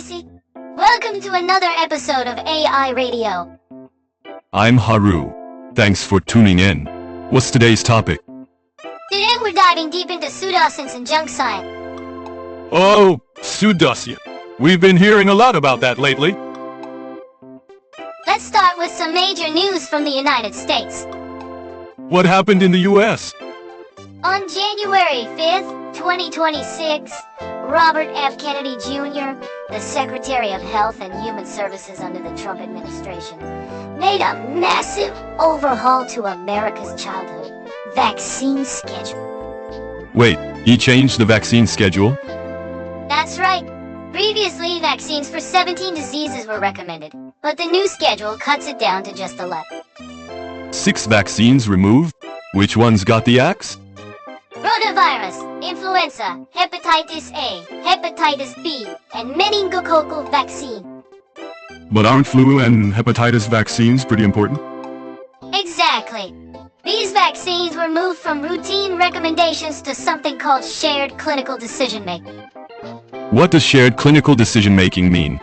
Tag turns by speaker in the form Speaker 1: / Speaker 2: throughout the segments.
Speaker 1: Casey. Welcome to another episode of AI Radio.
Speaker 2: I'm Haru. Thanks for tuning in. What's today's topic?
Speaker 1: Today we're diving deep into pseudoscience and junk science.
Speaker 2: Oh, pseudoscience. We've been hearing a lot about that lately.
Speaker 1: Let's start with some major news from the United States.
Speaker 2: What happened in the US?
Speaker 1: On January 5th, 2026, Robert F. Kennedy Jr., the Secretary of Health and Human Services under the Trump administration, made a massive overhaul to America's childhood vaccine schedule.
Speaker 2: Wait, he changed the vaccine schedule?
Speaker 1: That's right. Previously, vaccines for 17 diseases were recommended, but the new schedule cuts it down to just 11.
Speaker 2: 6 vaccines removed? Which ones got the axe?
Speaker 1: Rotavirus, influenza, hepatitis A, hepatitis B, and meningococcal vaccine.
Speaker 2: But aren't flu and hepatitis vaccines pretty important?
Speaker 1: Exactly. These vaccines were moved from routine recommendations to something called shared clinical decision-making.
Speaker 2: What does shared clinical decision-making mean?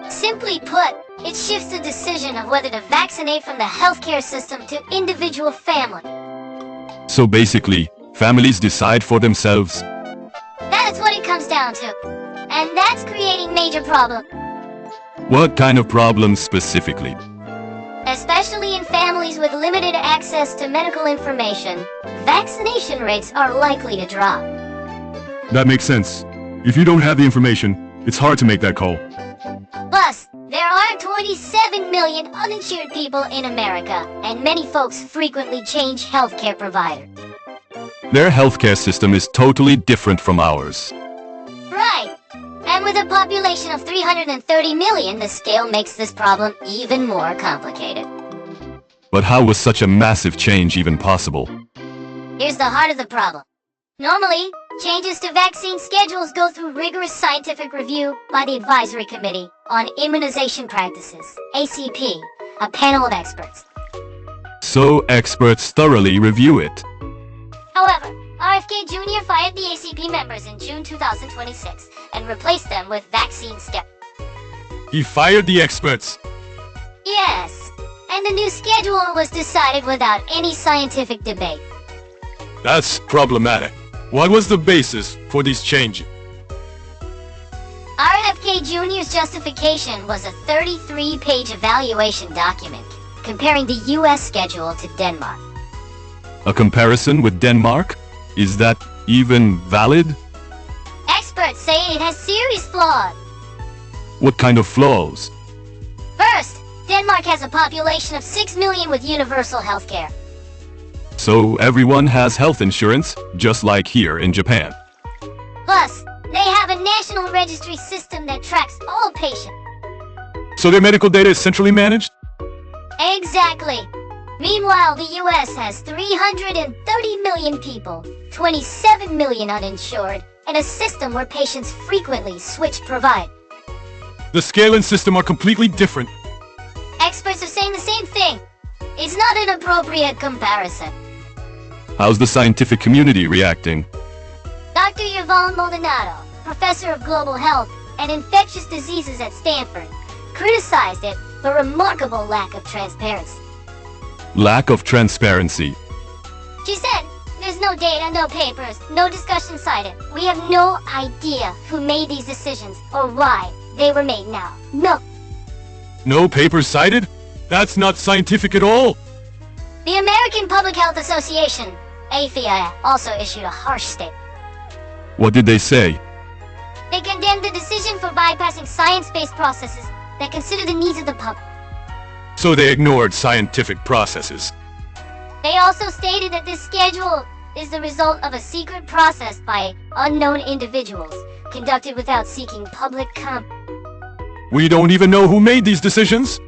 Speaker 1: Simply put, it shifts the decision of whether to vaccinate from the healthcare system to individual family.
Speaker 2: So basically, families decide for themselves?
Speaker 1: That's what it comes down to. And that's creating major problems.
Speaker 2: What kind of problems specifically?
Speaker 1: Especially in families with limited access to medical information, vaccination rates are likely to drop.
Speaker 2: That makes sense. If you don't have the information, it's hard to make that call.
Speaker 1: Plus, there are 27 million uninsured people in America, and many folks frequently change healthcare providers.
Speaker 2: Their healthcare system is totally different from ours.
Speaker 1: Right. And with a population of 330 million, the scale makes this problem even more complicated.
Speaker 2: But how was such a massive change even possible?
Speaker 1: Here's the heart of the problem. Normally, changes to vaccine schedules go through rigorous scientific review by the Advisory Committee on Immunization Practices, ACP, a panel of experts.
Speaker 2: So experts thoroughly review it.
Speaker 1: However, RFK Jr. fired the ACP members in June 2026 and replaced them with vaccine skeptics.
Speaker 2: He fired the experts.
Speaker 1: Yes, and the new schedule was decided without any scientific debate.
Speaker 2: That's problematic. What was the basis for these changes?
Speaker 1: RFK Jr.'s justification was a 33-page evaluation document comparing the U.S. schedule to Denmark.
Speaker 2: A comparison with Denmark? Is that even valid?
Speaker 1: Experts say it has serious flaws.
Speaker 2: What kind of flaws?
Speaker 1: First, Denmark has a population of 6 million with universal health care.
Speaker 2: So everyone has health insurance, just like here in Japan.
Speaker 1: Plus, they have a national registry system that tracks all patients.
Speaker 2: So their medical data is centrally managed?
Speaker 1: Exactly. Meanwhile, the US has 330 million people, 27 million uninsured, and a system where patients frequently switch providers.
Speaker 2: The scale and system are completely different.
Speaker 1: Experts are saying the same thing. It's not an appropriate comparison.
Speaker 2: How's the scientific community reacting?
Speaker 1: Dr. Yvonne Maldonado, professor of global health and infectious diseases at Stanford, criticized it for remarkable lack of transparency.
Speaker 2: Lack of transparency.
Speaker 1: She said, "There's no data, no papers, no discussion cited. We have no idea who made these decisions or why they were made now. No."
Speaker 2: No papers cited? That's not scientific at all.
Speaker 1: The American Public Health Association, APHA, also issued a harsh statement.
Speaker 2: What did they say?
Speaker 1: They condemned the decision for bypassing science-based processes that consider the needs of the public.
Speaker 2: So they ignored scientific processes.
Speaker 1: They also stated that this schedule is the result of a secret process by unknown individuals, conducted without seeking public comment.
Speaker 2: We don't even know who made these decisions.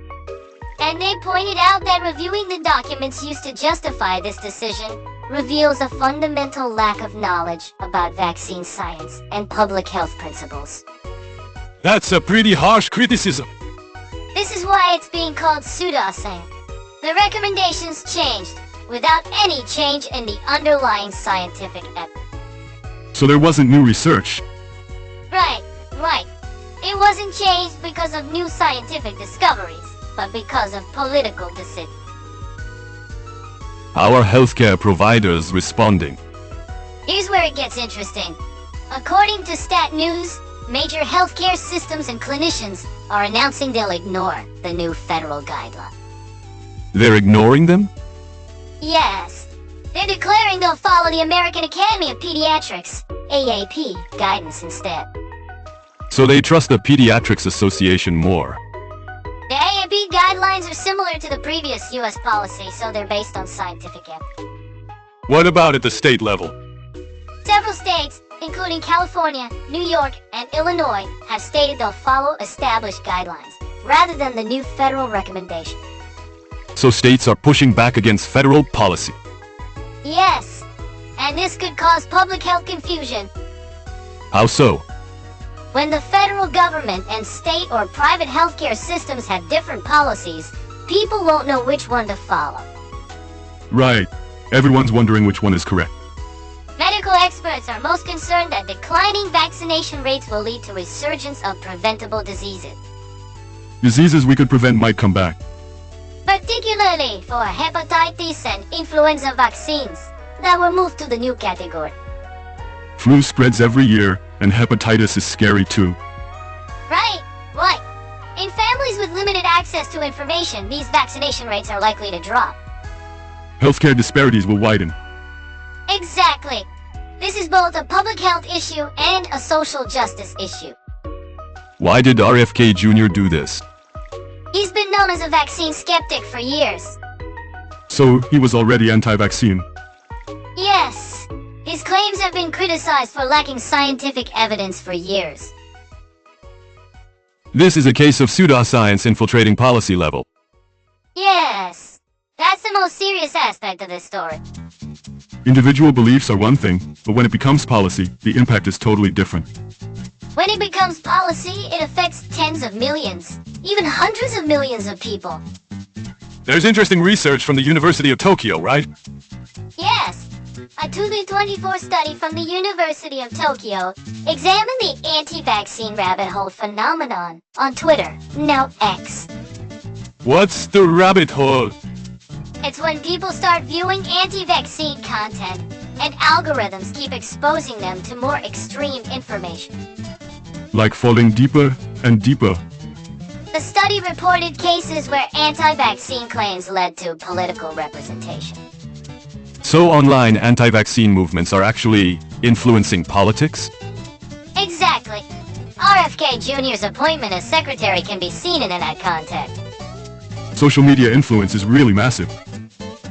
Speaker 1: And they pointed out that reviewing the documents used to justify this decision reveals a fundamental lack of knowledge about vaccine science and public health principles.
Speaker 2: That's a pretty harsh criticism.
Speaker 1: This is why it's being called pseudoscience. The recommendations changed without any change in the underlying scientific evidence.
Speaker 2: So there wasn't new research.
Speaker 1: Right. It It wasn't changed because of new scientific discoveries, but because of political decisions.
Speaker 2: How are healthcare providers responding?
Speaker 1: Here's where it gets interesting. According to Stat News, major healthcare systems and clinicians are announcing they'll ignore the new federal guideline.
Speaker 2: They're ignoring them?
Speaker 1: Yes. They're declaring they'll follow the American Academy of Pediatrics, AAP, guidance instead.
Speaker 2: So they trust the Pediatrics Association more.
Speaker 1: The AAP guidelines are similar to the previous U.S. policy, so they're based on scientific evidence.
Speaker 2: What about at the state level?
Speaker 1: Several states, including California, New York, and Illinois, have stated they'll follow established guidelines, rather than the new federal recommendation.
Speaker 2: So states are pushing back against federal policy.
Speaker 1: Yes, and this could cause public health confusion.
Speaker 2: How so?
Speaker 1: When the federal government and state or private healthcare systems have different policies, people won't know which one to follow.
Speaker 2: Right. Everyone's wondering which one is correct.
Speaker 1: Medical experts are most concerned that declining vaccination rates will lead to resurgence of preventable diseases.
Speaker 2: Diseases we could prevent might come back.
Speaker 1: Particularly for hepatitis and influenza vaccines that were moved to the new category.
Speaker 2: Flu spreads every year, and hepatitis is scary too.
Speaker 1: Right. In families with limited access to information, these vaccination rates are likely to drop.
Speaker 2: Healthcare disparities will widen.
Speaker 1: Exactly. This is both a public health issue and a social justice issue.
Speaker 2: Why did RFK Jr. do this?
Speaker 1: He's been known as a vaccine skeptic for years.
Speaker 2: So he was already anti-vaccine.
Speaker 1: Yes. His claims have been criticized for lacking scientific evidence for years.
Speaker 2: This is a case of pseudoscience infiltrating policy level.
Speaker 1: Yes. That's the most serious aspect of this story.
Speaker 2: Individual beliefs are one thing, but when it becomes policy, the impact is totally different.
Speaker 1: When it becomes policy, it affects tens of millions, even hundreds of millions of people.
Speaker 2: There's interesting research from the University of Tokyo, right?
Speaker 1: Yes. A 2024 study from the University of Tokyo examined the anti-vaccine rabbit hole phenomenon on Twitter, now X.
Speaker 2: What's the rabbit hole?
Speaker 1: It's when people start viewing anti-vaccine content, and algorithms keep exposing them to more extreme information.
Speaker 2: Like falling deeper and deeper.
Speaker 1: The study reported cases where anti-vaccine claims led to political representation.
Speaker 2: So online anti-vaccine movements are actually influencing politics?
Speaker 1: Exactly. RFK Jr.'s appointment as secretary can be seen in that context.
Speaker 2: Social media influence is really massive.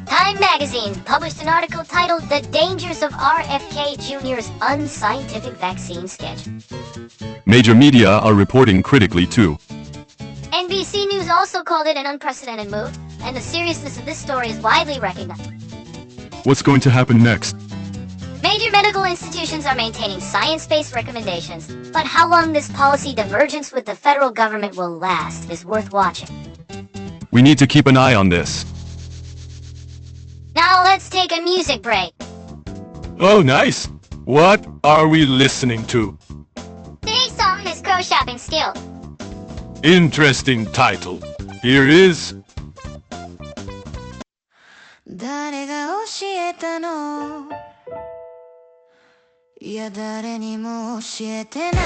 Speaker 1: Time magazine published an article titled "The Dangers of RFK Jr.'s Unscientific Vaccine Schedule."
Speaker 2: Major media are reporting critically too.
Speaker 1: NBC News also called it an unprecedented move, and the seriousness of this story is widely recognized.
Speaker 2: What's going to happen next?
Speaker 1: Major medical institutions are maintaining science-based recommendations, but how long this policy divergence with the federal government will last is worth watching.
Speaker 2: We need to keep an eye on this.
Speaker 1: Now let's take a music break.
Speaker 2: Oh, nice. What are we listening to?
Speaker 1: Today's song is Crow Shopping Skill.
Speaker 2: Interesting title. Here is...
Speaker 3: 誰が教えたのいや誰にも教えてない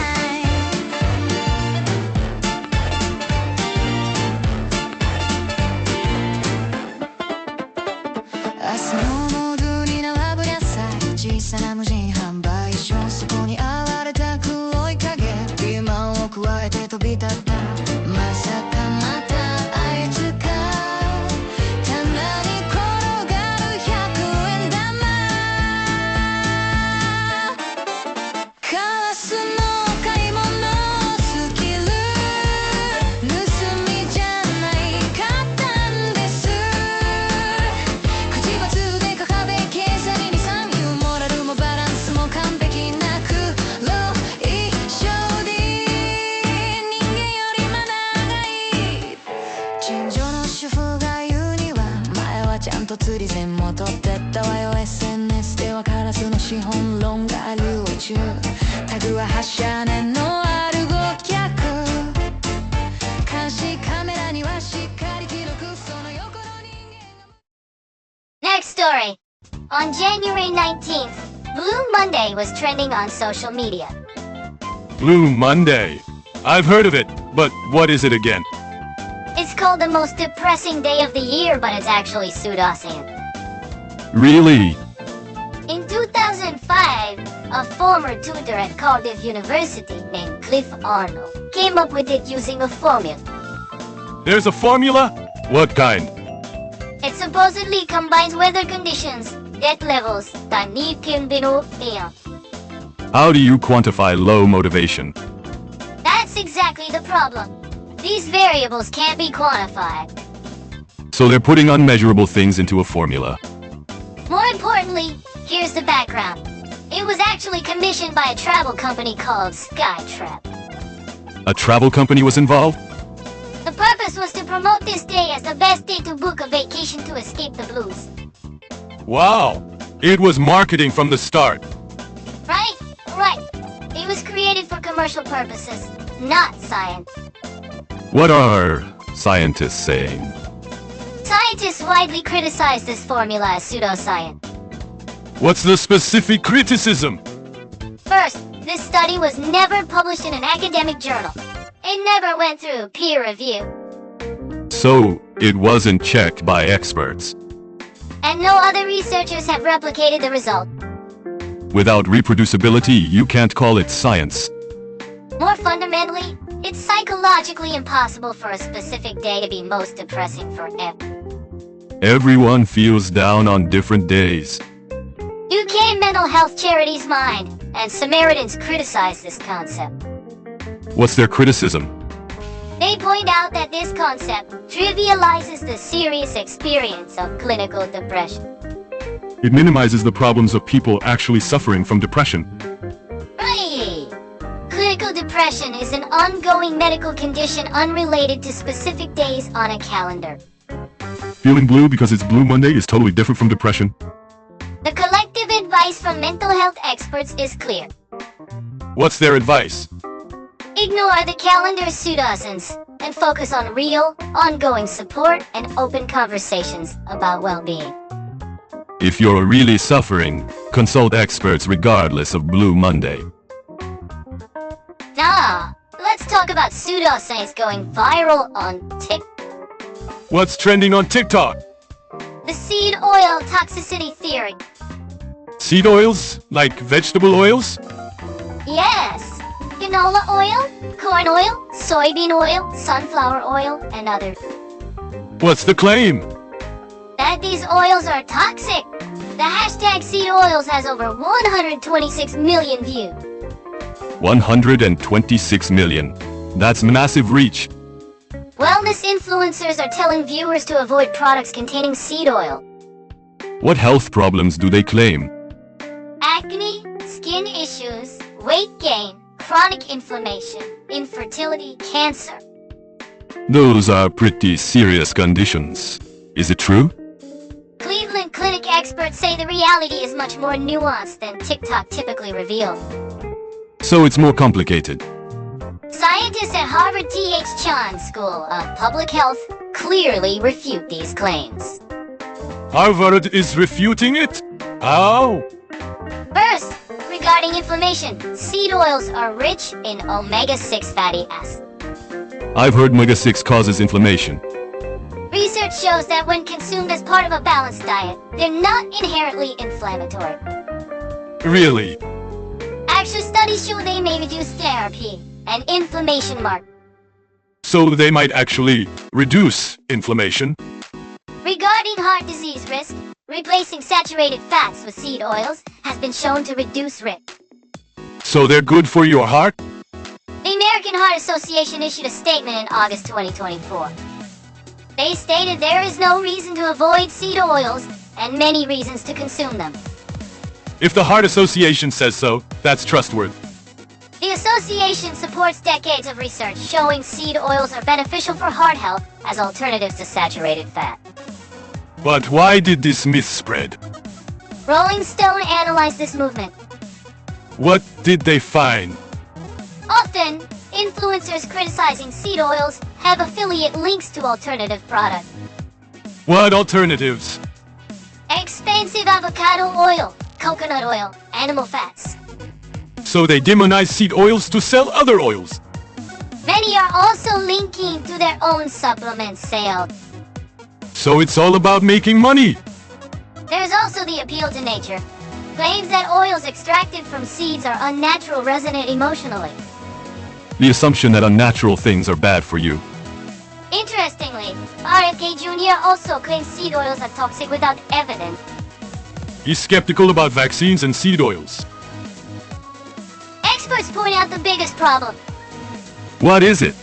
Speaker 3: 明日のモードに並ぶ野菜小さな無人販売所そこに現れた黒い影ピーマンを加えて飛び立ったまさかまたあいつか棚に転がる100円玉カラスの買い物スキル盗みじゃないかったんですくちばつでかべ計算に23ユーモラルもバランスも完璧な黒いショーディ人間よりまだ長い近所の主婦が言うには前はちゃんと釣り銭も取ってったわよ SNS ではカラスの資本論が流中タグは8社年のある5脚
Speaker 1: story. On January 19th, Blue Monday was trending on social media.
Speaker 2: Blue Monday. I've heard of it, but what is it again?
Speaker 1: It's called the most depressing day of the year, but it's actually Pseudoscience.
Speaker 2: Really?
Speaker 1: In 2005, a former tutor at Cardiff University named Cliff Arnold came up with it using a formula.
Speaker 2: There's a formula? What kind?
Speaker 1: It supposedly combines weather conditions, death levels, and
Speaker 2: How do you quantify low motivation?
Speaker 1: that's exactly the problem. These variables can't be quantified.
Speaker 2: So they're putting unmeasurable things into a formula.
Speaker 1: More importantly, here's the background. It was actually commissioned by a travel company called Skytrap.
Speaker 2: A travel company was involved?
Speaker 1: The purpose was to promote this day as the best day to book a vacation to escape the blues.
Speaker 2: Wow! It was marketing from the start.
Speaker 1: Right? Right. It was created for commercial purposes, not science.
Speaker 2: What are scientists saying?
Speaker 1: Scientists widely criticize this formula as pseudoscience.
Speaker 2: What's the specific criticism?
Speaker 1: First, this study was never published in an academic journal. It never went through peer review.
Speaker 2: So, it wasn't checked by experts.
Speaker 1: And no other researchers have replicated the result.
Speaker 2: Without reproducibility, you can't call it science.
Speaker 1: More fundamentally, it's psychologically impossible for a specific day to be most depressing forever.
Speaker 2: Everyone feels down on different days.
Speaker 1: UK mental health charities mind, and Samaritans criticize this concept.
Speaker 2: What's their criticism?
Speaker 1: They point out that this concept trivializes the serious experience of clinical depression.
Speaker 2: It minimizes the problems of people actually suffering from depression.
Speaker 1: Right. Clinical depression is an ongoing medical condition unrelated to specific days on a calendar.
Speaker 2: Feeling blue because it's Blue Monday is totally different from depression.
Speaker 1: The collective advice from mental health experts is clear.
Speaker 2: What's their advice?
Speaker 1: Ignore the calendar's pseudoscience and focus on real, ongoing support and open conversations about well-being.
Speaker 2: If you're really suffering, consult experts regardless of Blue Monday.
Speaker 1: Now, let's talk about pseudoscience going viral on TikTok.
Speaker 2: What's trending on TikTok?
Speaker 1: The seed oil toxicity theory.
Speaker 2: Seed oils? Like vegetable oils?
Speaker 1: Yes! Canola oil, corn oil, soybean oil, sunflower oil, and others.
Speaker 2: What's the claim?
Speaker 1: That these oils are toxic. The hashtag seed oils has over 126 million views.
Speaker 2: 126 million. That's massive reach.
Speaker 1: Wellness influencers are telling viewers to avoid products containing seed oil.
Speaker 2: What health problems do they claim?
Speaker 1: Acne, skin issues, weight gain, chronic inflammation, infertility, cancer.
Speaker 2: Those are pretty serious conditions. Is it true?
Speaker 1: Cleveland Clinic experts say the reality is much more nuanced than TikTok typically reveals.
Speaker 2: So it's more complicated.
Speaker 1: Scientists at Harvard T.H. Chan School of Public Health clearly refute these claims.
Speaker 2: Harvard is refuting it? How?
Speaker 1: First, regarding inflammation, seed oils are rich in omega-6 fatty acids.
Speaker 2: I've heard omega-6 causes inflammation.
Speaker 1: Research shows that when consumed as part of a balanced diet, they're not inherently inflammatory.
Speaker 2: Really?
Speaker 1: Actual studies show they may reduce therapy and inflammation mark.
Speaker 2: So they might actually reduce inflammation?
Speaker 1: Regarding heart disease risk, replacing saturated fats with seed oils has been shown to reduce risk.
Speaker 2: So they're good for your heart?
Speaker 1: The American Heart Association issued a statement in August 2024. They stated there is no reason to avoid seed oils and many reasons to consume them.
Speaker 2: If the Heart Association says so, that's trustworthy.
Speaker 1: The association supports decades of research showing seed oils are beneficial for heart health as alternatives to saturated fat.
Speaker 2: But why did this myth spread?
Speaker 1: Rolling Stone analyzed this movement.
Speaker 2: What did they find?
Speaker 1: Often, influencers criticizing seed oils have affiliate links to alternative products.
Speaker 2: What alternatives?
Speaker 1: Experts expensive avocado oil, coconut oil, animal fats.
Speaker 2: So they demonize seed oils to sell other oils.
Speaker 1: Many are also linking to their own supplement sale.
Speaker 2: So it's all about making money.
Speaker 1: There's also the appeal to nature. Claims that oils extracted from seeds are unnatural resonate emotionally.
Speaker 2: The assumption that unnatural things are bad for you.
Speaker 1: Interestingly, RFK Jr. also claims seed oils are toxic without evidence.
Speaker 2: He's skeptical about vaccines and seed oils.
Speaker 1: Experts point out the biggest problem.
Speaker 2: What is it?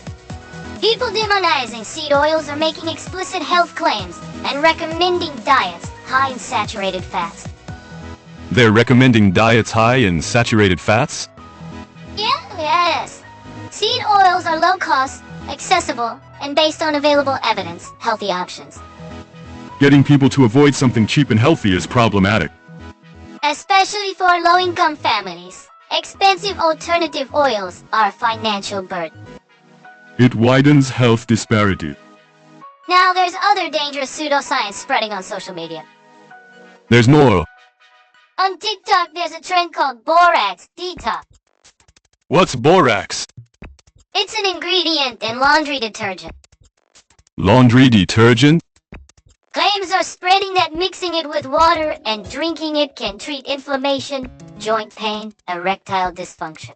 Speaker 1: People demonizing seed oils are making explicit health claims and recommending diets high in saturated fats.
Speaker 2: They're recommending diets high in saturated fats?
Speaker 1: Yes. Seed oils are low cost, accessible, and based on available evidence, healthy options.
Speaker 2: Getting people to avoid something cheap and healthy is problematic.
Speaker 1: Especially for low-income families, expensive alternative oils are a financial burden.
Speaker 2: It widens health disparity.
Speaker 1: Now there's other dangerous pseudoscience spreading on social media.
Speaker 2: There's more.
Speaker 1: On TikTok, there's a trend called borax detox.
Speaker 2: What's borax?
Speaker 1: It's an ingredient in laundry detergent.
Speaker 2: Laundry detergent?
Speaker 1: Claims are spreading that mixing it with water and drinking it can treat inflammation, joint pain, erectile dysfunction.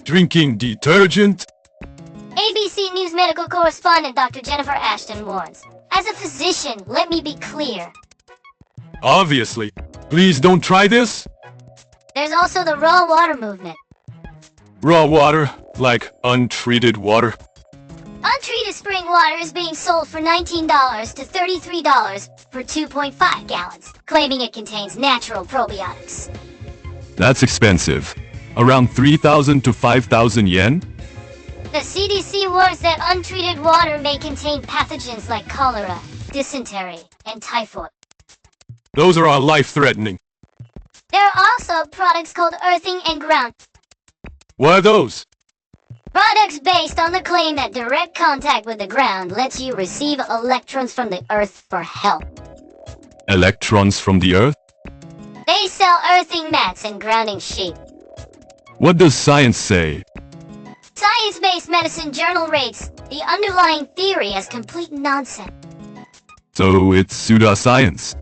Speaker 2: Drinking detergent?
Speaker 1: ABC News medical correspondent Dr. Jennifer Ashton warns, as a physician, let me be clear.
Speaker 2: Obviously. Please don't try this.
Speaker 1: There's also the raw water movement.
Speaker 2: Raw water, like untreated water.
Speaker 1: Untreated spring water is being sold for $19 to $33 for 2.5 gallons, claiming it contains natural probiotics.
Speaker 2: That's expensive. Around 3,000 to 5,000 yen?
Speaker 1: The CDC warns that untreated water may contain pathogens like cholera, dysentery, and typhoid.
Speaker 2: Those are all life-threatening.
Speaker 1: There are also products called earthing and ground.
Speaker 2: What are those?
Speaker 1: Products based on the claim that direct contact with the ground lets you receive electrons from the earth for health.
Speaker 2: Electrons from the earth?
Speaker 1: They sell earthing mats and grounding sheet.
Speaker 2: What does science say?
Speaker 1: Science-based medicine journal rates the underlying theory as complete nonsense.
Speaker 2: So it's pseudoscience.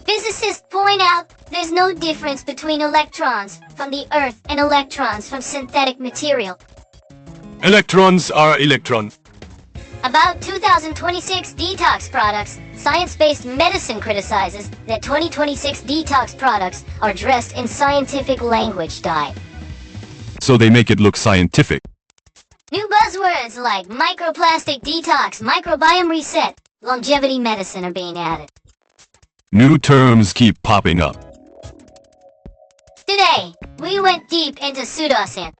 Speaker 1: Physicists point out there's no difference between electrons from the earth and electrons from synthetic material.
Speaker 2: Electrons are electron.
Speaker 1: About 2026 detox products, science-based medicine criticizes that 2026 detox products are dressed in scientific language dye.
Speaker 2: So they make it look scientific.
Speaker 1: New buzzwords like microplastic detox, microbiome reset, longevity medicine are being added.
Speaker 2: New terms keep popping up.
Speaker 1: Today, we went deep into pseudoscience.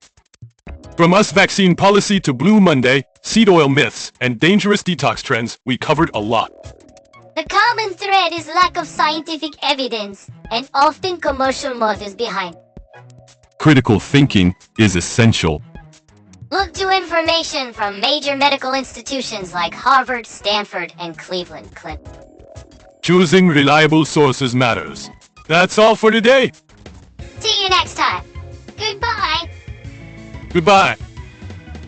Speaker 2: From US vaccine policy to Blue Monday, seed oil myths, and dangerous detox trends, we covered a lot.
Speaker 1: The common thread is lack of scientific evidence and often commercial motives behind.
Speaker 2: Critical thinking is essential.
Speaker 1: Look to information from major medical institutions like Harvard, Stanford, and Cleveland Clinic.
Speaker 2: Choosing reliable sources matters. That's all for today.
Speaker 1: See you next time. Goodbye.
Speaker 2: Goodbye.